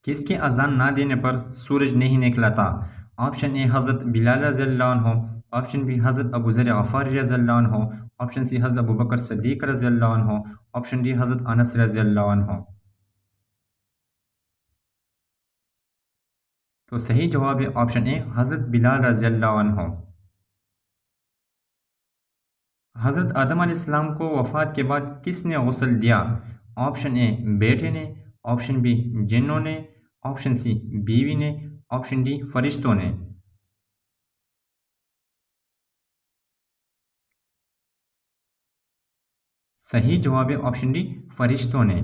किसके अजान ना देने पर सूरज नहीं निकलता? ऑप्शन ए हज़रत बिलाल रज़ियल्लाहु अन्हु, ऑप्शन बी हज़रत अबू ज़र गफ़ारी रज़ियल्लाहु अन्हु, ऑप्शन सी हज़रत अबू बकर सिद्दीक़ रज़ियल्लाहु अन्हु, ऑप्शन डी हज़रत अनस रज़ियल्लाहु अन्हु। तो सही जवाब है ऑप्शन ए हज़रत बिलाल रज़ियल्लाहु अन्हु। हज़रत आदम अलैहिस्सलाम को वफ़ात के बाद किसने गुस्ल दिया? ऑप्शन ए बेटे ने, ऑप्शन बी जिन्नों ने, ऑप्शन सी बीवी ने, ऑप्शन डी फरिश्तों ने। सही जवाब है ऑप्शन डी फरिश्तों ने।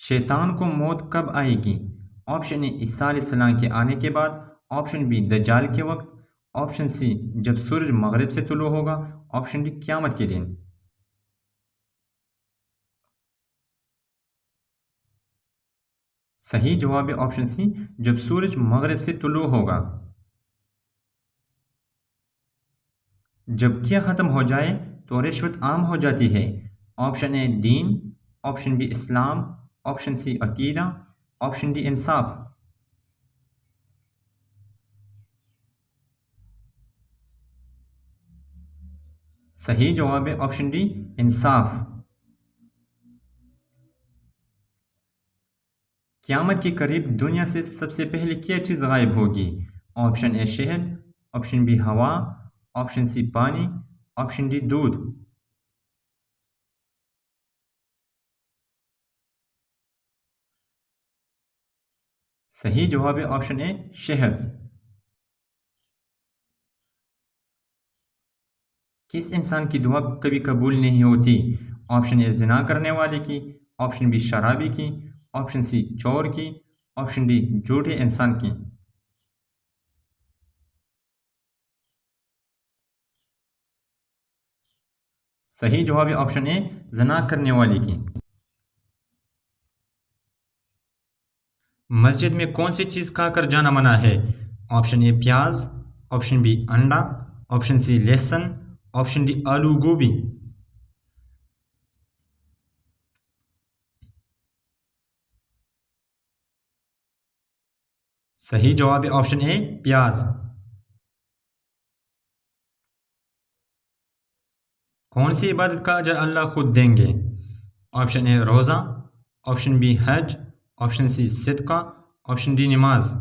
शैतान को मौत कब आएगी? ऑप्शन ए ईसा अलैहिस्सलाम के आने के बाद, ऑप्शन बी दज्जाल के वक्त, ऑप्शन सी जब सूरज मगरिब से तुलू होगा, ऑप्शन डी क़यामत के दिन। सही जवाब है ऑप्शन सी जब सूरज मगरिब से तुलू होगा। जब किया ख़त्म हो जाए तो रिश्वत आम हो जाती है। Option A Deen, option B Islam, option C अकीदा, ऑप्शन डी इंसाफ। सही जवाब है ऑप्शन डी इंसाफ। क़यामत के करीब दुनिया से सबसे पहले क्या चीज़ गायब होगी? ऑप्शन ए शहद, ऑप्शन बी हवा, ऑप्शन सी पानी, ऑप्शन डी दूध। सही जवाब है ऑप्शन ए शहद। किस इंसान की दुआ कभी कबूल नहीं होती? ऑप्शन ए जिना करने वाले की, ऑप्शन बी शराबी की, ऑप्शन सी चोर की, ऑप्शन डी झूठे इंसान की। सही जवाब है ऑप्शन ए जना करने वाले की। मस्जिद में कौन सी चीज़ खाकर जाना मना है? ऑप्शन ए प्याज, ऑप्शन बी अंडा, ऑप्शन सी लहसुन, ऑप्शन डी आलू गोभी। सही जवाब है ऑप्शन ए प्याज। कौन सी इबादत का अजर अल्लाह खुद देंगे? ऑप्शन ए रोज़ा, ऑप्शन बी हज, ऑप्शन सी सिदका, ऑप्शन डी नमाज।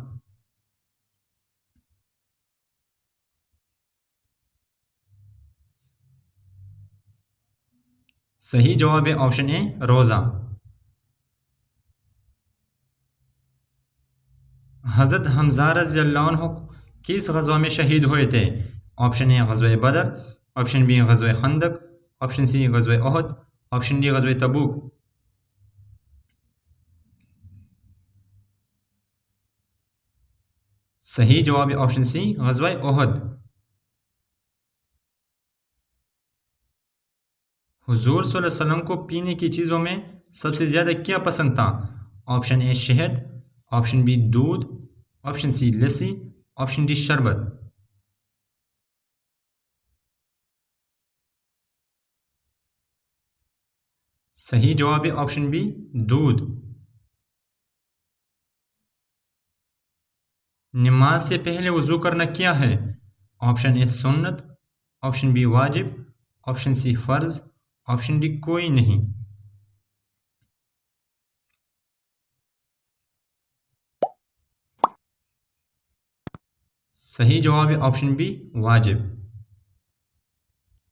सही जवाब है ऑप्शन ए रोज़ा। हज़रत हमज़ा रज़ियल्लाहु अन्हु किस गज़वा में शहीद हुए थे? ऑप्शन ए गज़वा बदर, ऑप्शन बी गज़वा खंदक, ऑप्शन सी गज़वा उहद, ऑप्शन डी गज़वा तबूक। सही जवाब है ऑप्शन सी गज़वा उहद। हुजूर सल्लल्लाहु अलैहि वसल्लम को पीने की चीज़ों में सबसे ज़्यादा क्या पसंद था? ऑप्शन ए शहद, ऑप्शन बी दूध, ऑप्शन सी लस्सी, ऑप्शन डी शरबत। सही जवाब है ऑप्शन बी दूध। नमाज से पहले वज़ू करना क्या है? ऑप्शन ए सुन्नत, ऑप्शन बी वाजिब, ऑप्शन सी फ़र्ज, ऑप्शन डी कोई नहीं। सही जवाब है ऑप्शन बी वाजिब।